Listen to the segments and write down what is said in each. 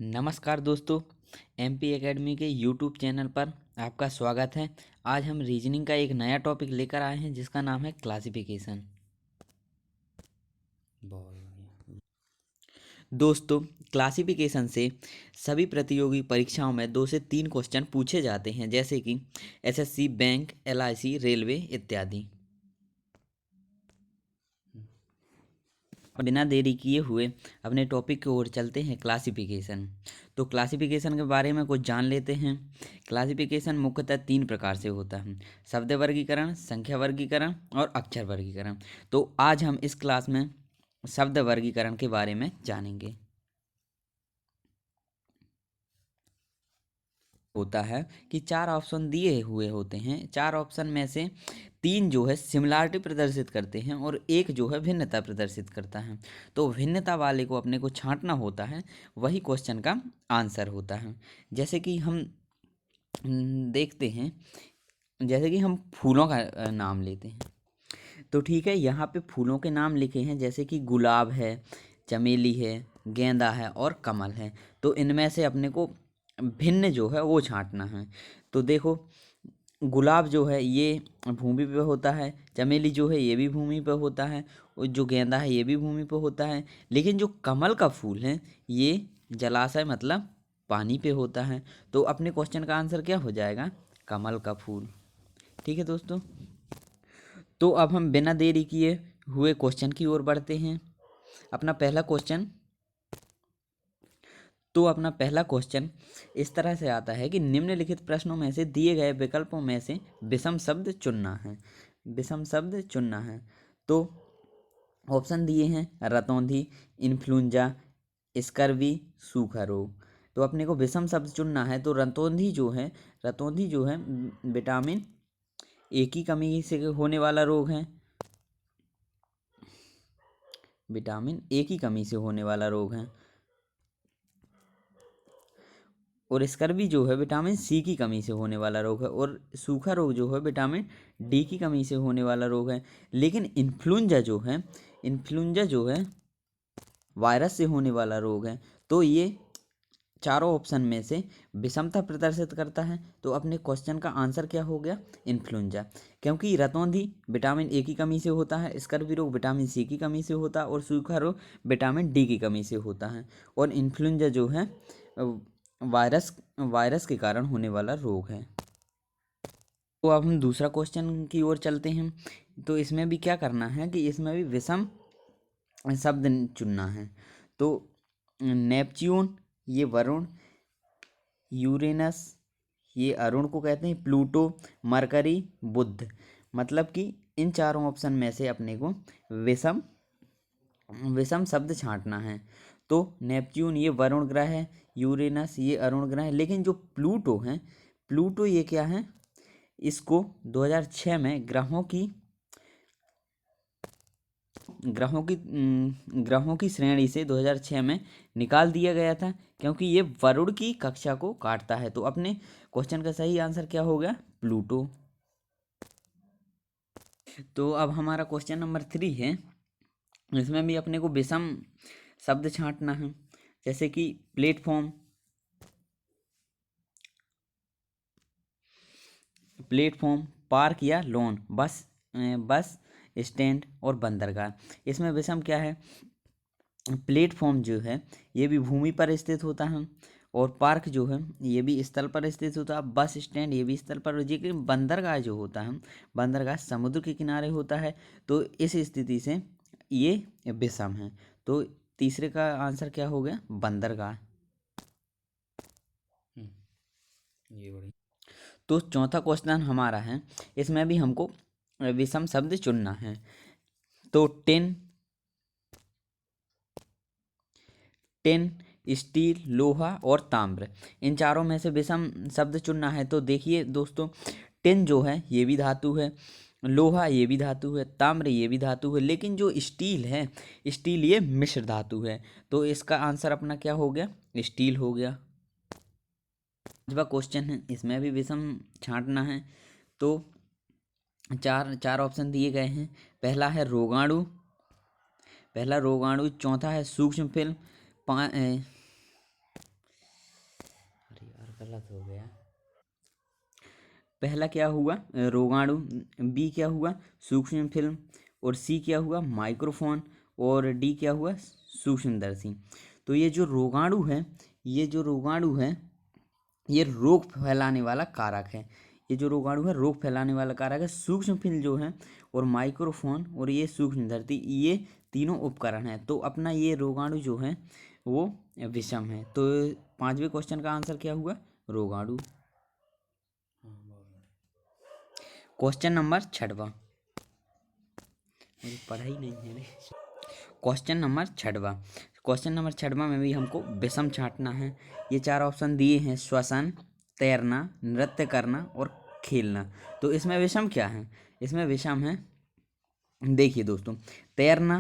नमस्कार दोस्तों, MP academy के यूट्यूब चैनल पर आपका स्वागत है। आज हम रीजनिंग का एक नया टॉपिक लेकर आए हैं जिसका नाम है क्लासिफिकेशन। दोस्तों, क्लासिफिकेशन से सभी प्रतियोगी परीक्षाओं में 2 से 3 क्वेश्चन पूछे जाते हैं, जैसे कि एसएससी, बैंक, एलआईसी, रेलवे इत्यादि। बिना देरी किए हुए अपने टॉपिक की ओर चलते हैं, क्लासिफिकेशन। तो क्लासिफिकेशन के बारे में कुछ जान लेते हैं। क्लासिफिकेशन मुख्यतः 3 प्रकार से होता है: शब्द वर्गीकरण, संख्या वर्गीकरण और अक्षर वर्गीकरण। तो आज हम इस क्लास में शब्द वर्गीकरण के बारे में जानेंगे। होता है कि 4 ऑप्शन दिए हुए होते हैं। 4 ऑप्शन में से 3 जो है सिमिलरिटी प्रदर्शित करते हैं और एक जो है भिन्नता प्रदर्शित करता है। तो भिन्नता वाले को अपने को छांटना होता है, वही क्वेश्चन का आंसर होता है। जैसे कि हम देखते हैं, जैसे कि हम फूलों का नाम लेते हैं। तो ठीक है, यहाँ पे फूलों के नाम लिखे हैं, जैसे कि गुलाब है, चमेली है, गेंदा है और कमल है। तो इनमें से अपने को भिन्न जो है वो छांटना है। तो देखो, गुलाब जो है ये भूमि पे होता है, चमेली जो है ये भी भूमि पे होता है, और जो गेंदा है ये भी भूमि पे होता है। लेकिन जो कमल का फूल है ये जलाशय मतलब पानी पे होता है। तो अपने क्वेश्चन का आंसर क्या हो जाएगा? कमल का फूल। ठीक है दोस्तों, तो अब हम बिना देरी किए हुए क्वेश्चन की ओर बढ़ते हैं। अपना पहला क्वेश्चन अपना पहला क्वेश्चन इस तरह से आता है कि निम्नलिखित प्रश्नों में से दिए गए विकल्पों में से विषम शब्द चुनना है। विषम शब्द चुनना है। तो ऑप्शन दिए हैं: रतौंधी, इन्फ्लुएंजा, स्कर्वी, सूखा रोग। तो अपने को विषम शब्द चुनना है। तो रतौंधी जो है विटामिन ए की कमी से होने वाला रोग है। विटामिन ए की कमी से होने वाला रोग है। और स्कर्वी जो है विटामिन सी की कमी से होने वाला रोग है। और सूखा रोग जो है विटामिन डी की कमी से होने वाला रोग है। लेकिन इन्फ्लुएंजा जो है वायरस से होने वाला रोग है। तो ये चारों ऑप्शन में से विषमता प्रदर्शित करता है। तो अपने क्वेश्चन का आंसर क्या हो गया? इन्फ्लुएंजा। क्योंकि रतौंधी विटामिन ए की कमी से होता है, स्कर्वी रोग विटामिन सी की कमी से होता है और सूखा रोग विटामिन डी की कमी से होता है। और इन्फ्लुएंजा जो है वायरस वायरस के कारण होने वाला रोग है। तो अब हम दूसरा क्वेश्चन की ओर चलते हैं। तो इसमें भी क्या करना है कि इसमें भी विषम शब्द चुनना है। तो नेपच्यून ये वरुण, यूरेनस ये अरुण को कहते हैं, प्लूटो, मरकरी, बुध। मतलब कि इन चारों ऑप्शन में से अपने को विषम विषम शब्द छांटना है। तो नेपच्यून ये वरुण ग्रह है, यूरेनस ये अरुण ग्रह है। लेकिन जो प्लूटो ये क्या है? इसको 2006 में ग्रहों की श्रेणी से 2006 में निकाल दिया गया था, क्योंकि ये वरुण की कक्षा को काटता है। तो अपने क्वेश्चन का सही आंसर क्या हो गया? प्लूटो। तो अब हमारा क्वेश्चन नंबर 3 है। इसमें भी अपने को विषम शब्द छांटना है, जैसे कि प्लेटफॉर्म, पार्क या लॉन, बस स्टैंड और बंदरगाह। इसमें विषम क्या है? प्लेटफॉर्म जो है ये भी भूमि पर स्थित होता है, और पार्क जो है ये भी स्थल पर स्थित होता है, बस स्टैंड ये भी स्थल पर। लेकिन बंदरगाह जो होता है, बंदरगाह समुद्र के किनारे होता है। तो इस स्थिति से ये विषम है। तो तीसरे का आंसर क्या हो गया? बंदरगाह। ये बड़ी। तो चौथा क्वेश्चन हमारा है, इसमें भी हमको विषम शब्द चुनना है। तो टिन, स्टील, लोहा और ताम्र, इन चारों में से विषम शब्द चुनना है। तो देखिए दोस्तों, टिन जो है ये भी धातु है, लोहा ये भी धातु है, ताम्र ये भी धातु है। लेकिन जो स्टील ये मिश्र धातु है। तो इसका आंसर अपना क्या हो गया? स्टील हो गया। पांचवा क्वेश्चन है, इसमें भी विषम छांटना है। तो चार चार ऑप्शन दिए गए हैं। पहला रोगाणु, चौथा है सूक्ष्म फिल्म, गलत हो गया। पहला क्या हुआ रोगाणु, बी क्या हुआ सूक्ष्म फिल्म, और सी क्या हुआ माइक्रोफोन, और डी क्या हुआ सूक्ष्मदर्शी। तो ये जो रोगाणु है, ये जो रोगाणु है ये रोग फैलाने वाला कारक है। ये जो रोगाणु है रोग फैलाने वाला कारक है। सूक्ष्म फिल्म जो है और माइक्रोफोन और ये सूक्ष्मदर्शी, ये तीनों उपकरण हैं। तो अपना ये रोगाणु जो है वो विषम है। तो पांचवें क्वेश्चन का आंसर क्या हुआ रोगाणु। क्वेश्चन नंबर छठवां, मुझे पढ़ाई नहीं है रे। क्वेश्चन नंबर छठवां, क्वेश्चन नंबर छठवां में भी हमको विषम छांटना है। ये चार ऑप्शन दिए हैं श्वसन, तैरना, नृत्य करना और खेलना। तो इसमें विषम क्या है, इसमें विषम है, देखिए दोस्तों, तैरना,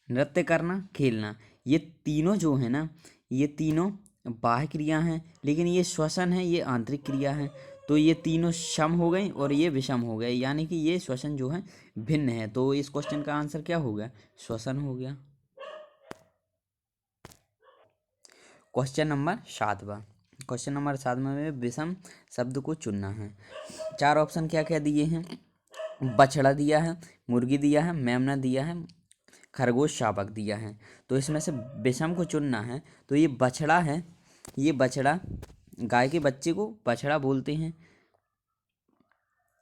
नृत्य करना, खेलना, ये तीनों जो है ना, ये तीनों बाह्य क्रिया हैं, लेकिन ये श्वसन है, ये आंतरिक क्रिया है। तो ये तीनों सम हो गई और ये विषम हो गए, यानी कि ये श्वसन जो है भिन्न है। तो इस क्वेश्चन का आंसर क्या हो गया श्वसन हो गया। क्वेश्चन नंबर सातवां, क्वेश्चन नंबर सातवां में विषम शब्द को चुनना है। चार ऑप्शन क्या क्या दिए हैं, बछड़ा दिया है, मुर्गी दिया है, मेमना दिया है, खरगोश शावक दिया है। तो इसमें से विषम को चुनना है। तो ये बछड़ा है, ये बछड़ा, गाय के बच्चे को बछड़ा बोलते हैं,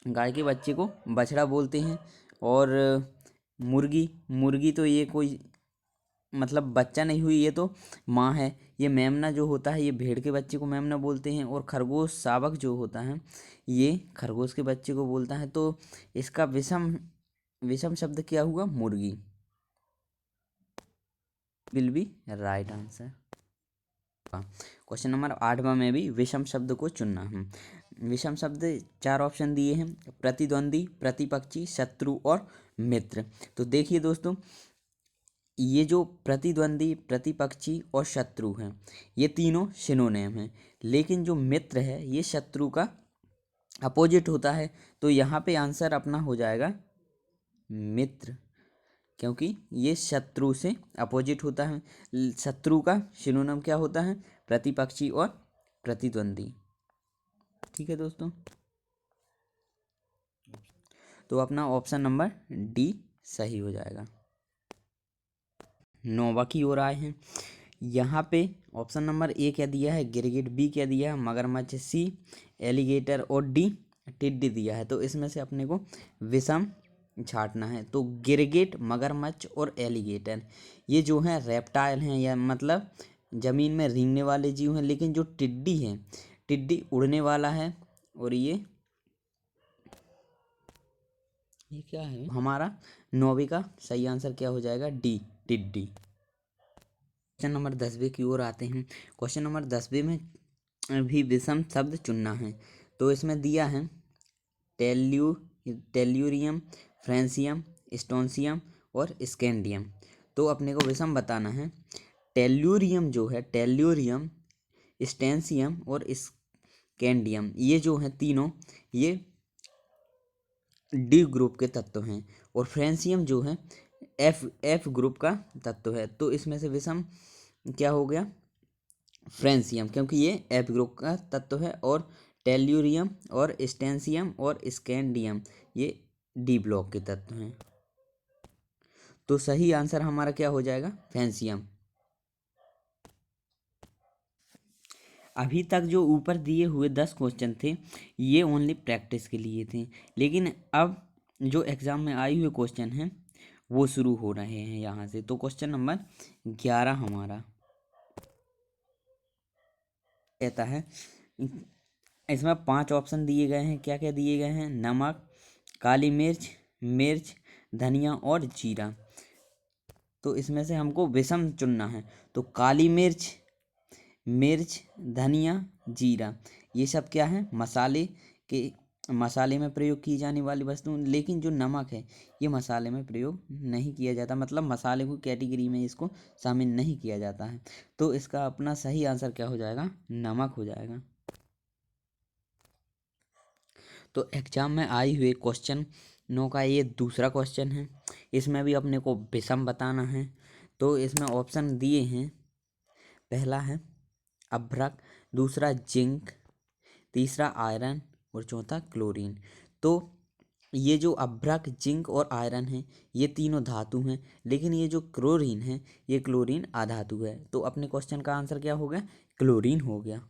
गाय के बच्चे को बछड़ा बोलते हैं। और मुर्गी, मुर्गी तो ये कोई मतलब बच्चा नहीं हुई, ये तो माँ है। ये मेमना जो होता है ये भेड़ के बच्चे को मेमना बोलते हैं। और खरगोश शावक जो होता है ये खरगोश के बच्चे को बोलता है। तो इसका विषम विषम शब्द क्या हुआ मुर्गी, will be right answer. Question number आठवां में भी विषम शब्द को चुनना है। विषम शब्द चार ऑप्शन दिए हैं, प्रतिद्वंदी, प्रतिपक्षी, शत्रु और मित्र। तो देखिए दोस्तों, ये जो प्रतिद्वंदी, प्रतिपक्षी और शत्रु हैं ये तीनों सिनोनिम हैं, लेकिन जो मित्र है ये शत्रु का अपोजिट होता है। तो यहाँ पे आंसर अपना हो जाएगा मित्र, क्योंकि ये शत्रु से अपोजिट होता है। शत्रु का सिनोनिम क्या होता है प्रतिपक्षी और प्रतिद्वंदी। ठीक है दोस्तों, तो अपना ऑप्शन नंबर डी सही हो जाएगा। नौवा की ओर आए हैं। यहाँ पे ऑप्शन नंबर ए क्या दिया है गिरगिट, बी क्या दिया है मगरमच्छ, सी एलिगेटर और डी टिड्डी दिया है। तो इसमें से अपने को विषम छांटना है। तो गिरगिट, मगरमच्छ और एलिगेटर ये जो हैं रेप्टाइल हैं, या मतलब ज़मीन में रेंगने वाले जीव हैं। लेकिन जो टिड्डी है, टिड्डी उड़ने वाला है। और ये क्या है हमारा नौवीं का सही आंसर क्या हो जाएगा डी टिड्डी। क्वेश्चन नंबर 10वें की ओर आते हैं। क्वेश्चन नंबर 10वें में भी विषम शब्द चुनना है। तो इसमें दिया है टेल्यूरियम, फ्रेंसियम, स्टोंसियम और स्कैंडियम। तो अपने को विषम बताना है। टेल्यूरियम जो है, टेल्यूरियम, स्टेंसियम और स्कैंडियम, ये जो हैं तीनों ये डी ग्रुप के तत्व हैं। और फ्रेंसियम जो है एफ ग्रुप का तत्व है। तो इसमें से विषम क्या हो गया फ्रेंसियम, क्योंकि ये एफ ग्रुप का तत्व है। और टेल्यूरियम और स्टेंसियम और स्कैंडियम ये डी ब्लॉक के तत्व हैं। तो सही आंसर हमारा क्या हो जाएगा फ्रेंसियम। अभी तक जो ऊपर दिए हुए 10 क्वेश्चन थे ये ओनली प्रैक्टिस के लिए थे, लेकिन अब जो एग्ज़ाम में आए हुए क्वेश्चन हैं वो शुरू हो रहे हैं यहाँ से। तो क्वेश्चन नंबर 11 हमारा कहता है, इसमें 5 ऑप्शन दिए गए हैं। क्या क्या दिए गए हैं नमक, काली मिर्च, मिर्च, धनिया और जीरा। तो इसमें से हमको विषम चुनना है। तो काली मिर्च, मिर्च, धनिया, जीरा ये सब क्या है मसाले के, मसाले में प्रयोग की जाने वाली वस्तु। लेकिन जो नमक है ये मसाले में प्रयोग नहीं किया जाता, मतलब मसाले को कैटेगरी में इसको शामिल नहीं किया जाता है। तो इसका अपना सही आंसर क्या हो जाएगा नमक हो जाएगा। तो एग्जाम में आई हुए क्वेश्चन नो का ये दूसरा क्वेश्चन है। इसमें भी अपने को विषम बताना है। तो इसमें ऑप्शन दिए हैं, पहला है अभ्रक, दूसरा जिंक, तीसरा आयरन और चौथा क्लोरीन। तो ये जो अभ्रक, जिंक और आयरन है ये तीनों धातु हैं, लेकिन ये जो क्लोरीन है ये क्लोरीन अधातु है। तो अपने क्वेश्चन का आंसर क्या हो गया? क्लोरीन हो गया।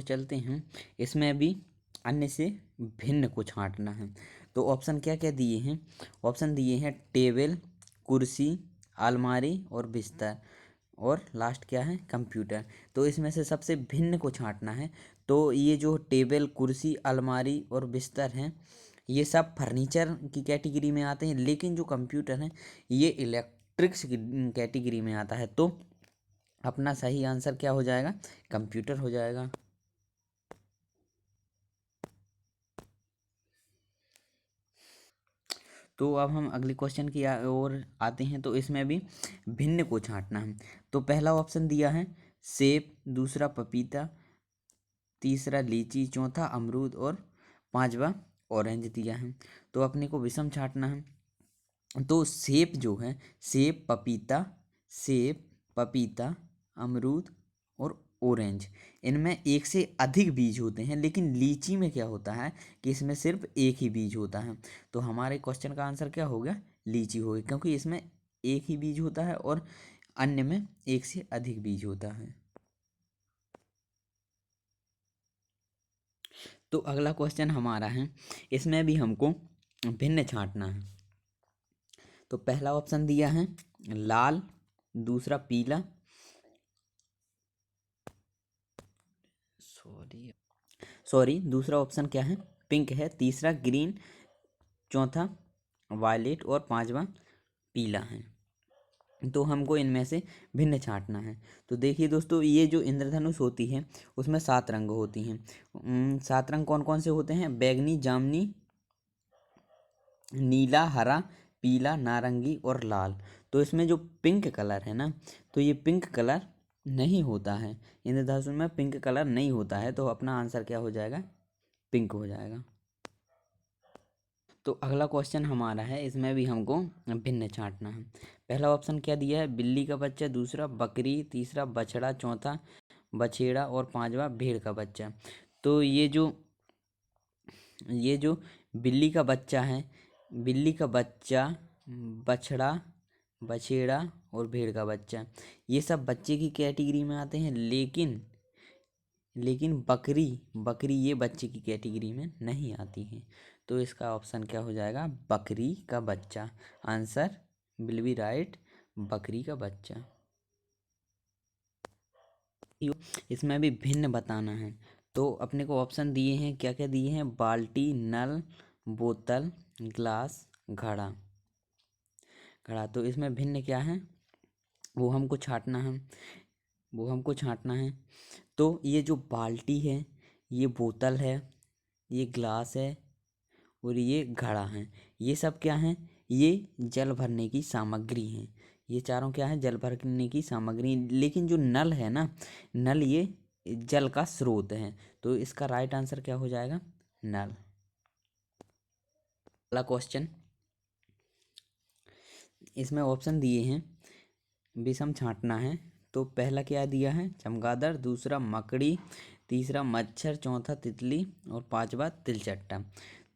चलते हैं, इसमें भी अन्य से भिन्न को छांटना है। तो ऑप्शन क्या क्या दिए हैं? ऑप्शन दिए हैं टेबल, कुर्सी, अलमारी और बिस्तर, और लास्ट क्या है? कंप्यूटर। तो इसमें से सबसे भिन्न को छांटना है। तो ये जो टेबल, कुर्सी, अलमारी और बिस्तर हैं ये सब फर्नीचर की कैटेगरी में आते हैं, लेकिन जो कंप्यूटर है ये इलेक्ट्रिक्स की कैटेगरी में आता है। तो अपना सही आंसर क्या हो जाएगा? कंप्यूटर हो जाएगा। तो अब हम अगले क्वेश्चन की ओर आते हैं। तो इसमें भी भिन्न को छांटना है। तो पहला ऑप्शन दिया है सेब, दूसरा पपीता, तीसरा लीची, चौथा अमरूद और पांचवा ऑरेंज दिया है। तो अपने को विषम छांटना है। तो सेब, पपीता, अमरूद और ऑरेंज, इनमें एक से अधिक बीज होते हैं, लेकिन लीची में क्या होता है कि इसमें सिर्फ एक ही बीज होता है। तो हमारे क्वेश्चन का आंसर क्या हो गया? लीची हो गई, क्योंकि इसमें एक ही बीज होता है और अन्य में एक से अधिक बीज होता है। तो अगला क्वेश्चन हमारा है, इसमें भी हमको भिन्न छांटना है। तो पहला ऑप्शन दिया है लाल, दूसरा पीला, सॉरी दूसरा ऑप्शन क्या है? पिंक है, तीसरा ग्रीन, चौथा वायलेट और पांचवा पीला है। तो हमको इनमें से भिन्न छांटना है। तो देखिए दोस्तों, ये जो इंद्रधनुष होती है उसमें 7 रंग होती हैं। 7 रंग कौन कौन से होते हैं? बैगनी, जामुनी, नीला, हरा, पीला, नारंगी और लाल। तो इसमें जो पिंक कलर है ना, तो ये पिंक कलर नहीं होता है, इंद्रधनुष में पिंक कलर नहीं होता है। तो अपना आंसर क्या हो जाएगा? पिंक हो जाएगा। तो अगला क्वेश्चन हमारा है, इसमें भी हमको भिन्न छांटना है। पहला ऑप्शन क्या दिया है? बिल्ली का बच्चा, दूसरा बकरी, तीसरा बछड़ा, चौथा बछेड़ा और पांचवा भेड़ का बच्चा। तो ये जो बिल्ली का बच्चा है, बिल्ली का बच्चा, बछड़ा, बछेड़ा और भेड़ का बच्चा, ये सब बच्चे की कैटेगरी में आते हैं, लेकिन बकरी बकरी ये बच्चे की कैटेगरी में नहीं आती है। तो इसका ऑप्शन क्या हो जाएगा? बकरी का बच्चा। आंसर विल बी राइट, बकरी का बच्चा। इसमें भी भिन्न बताना है। तो अपने को ऑप्शन दिए हैं, क्या क्या दिए हैं? बाल्टी, नल, बोतल, ग्लास, घड़ा। घड़ा, तो इसमें भिन्न क्या है वो हमको छांटना है, वो हमको छांटना है। तो ये जो बाल्टी है, ये बोतल है, ये ग्लास है और ये घड़ा है, ये सब क्या है? ये जल भरने की सामग्री हैं। ये चारों क्या है? जल भरने की सामग्री। लेकिन जो नल है ना, नल ये जल का स्रोत है। तो इसका राइट आंसर क्या हो जाएगा? नल। अगला क्वेश्चन, इसमें ऑप्शन दिए हैं, विषम छांटना है। तो पहला क्या दिया है? चमगादड़, दूसरा मकड़ी, तीसरा मच्छर, चौथा तितली और पांचवा तिलचट्टा।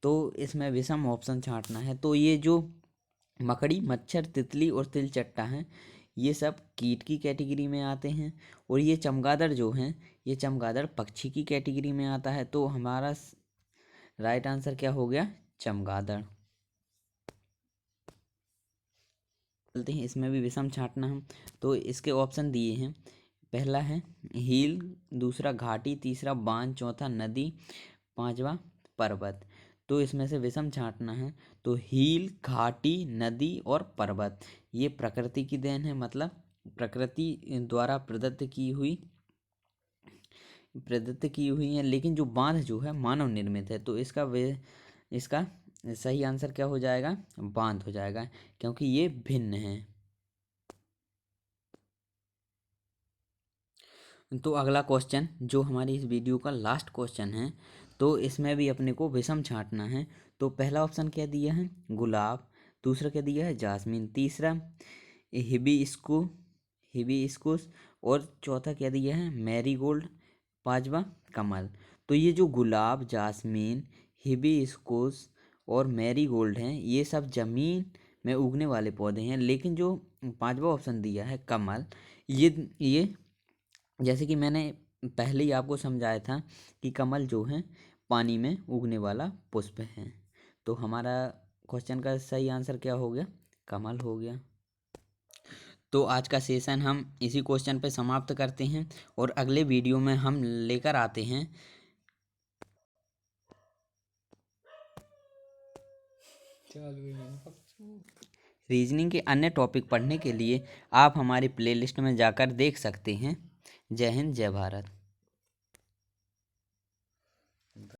तो इसमें विषम ऑप्शन छांटना है। तो ये जो मकड़ी, मच्छर, तितली और तिलचट्टा हैं ये सब कीट की कैटेगरी में आते हैं, और ये चमगादड़ जो हैं ये चमगादड़ पक्षी की कैटेगरी में आता है। तो हमारा राइट आंसर क्या हो गया? चमगादड़। चलते हैं, इसमें भी विषम छांटना है। तो इसके ऑप्शन दिए हैं, पहला है हील, दूसरा घाटी, तीसरा बांध, चौथा नदी, पांचवा पर्वत। तो इसमें से विषम छांटना है। तो हील, घाटी, नदी और पर्वत ये प्रकृति की देन है, मतलब प्रकृति द्वारा प्रदत्त की हुई है। लेकिन जो बांध जो है मानव निर्मित है। तो इसका सही आंसर क्या हो जाएगा? बांध हो जाएगा, क्योंकि ये भिन्न है। तो अगला क्वेश्चन जो हमारी इस वीडियो का लास्ट क्वेश्चन है, तो इसमें भी अपने को विषम छांटना है। तो पहला ऑप्शन क्या दिया है? गुलाब, दूसरा क्या दिया है? जासमीन, तीसरा हिबिस्कुस और चौथा क्या दिया है? मैरीगोल्ड, पांचवा कमल। तो ये जो गुलाब, जासमीन, हिबिस्कुस और मैरीगोल्ड हैं, ये सब जमीन में उगने वाले पौधे हैं। लेकिन जो पांचवा ऑप्शन दिया है कमल, ये जैसे कि मैंने पहले ही आपको समझाया था कि कमल जो है पानी में उगने वाला पुष्प है। तो हमारा क्वेश्चन का सही आंसर क्या हो गया? कमल हो गया। तो आज का सेशन हम इसी क्वेश्चन पे समाप्त करते हैं और अगले वीडियो में हम लेकर आते हैं रीजनिंग के अन्य टॉपिक। पढ़ने के लिए आप हमारे प्लेलिस्ट में जाकर देख सकते हैं। जय हिंद, जय भारत।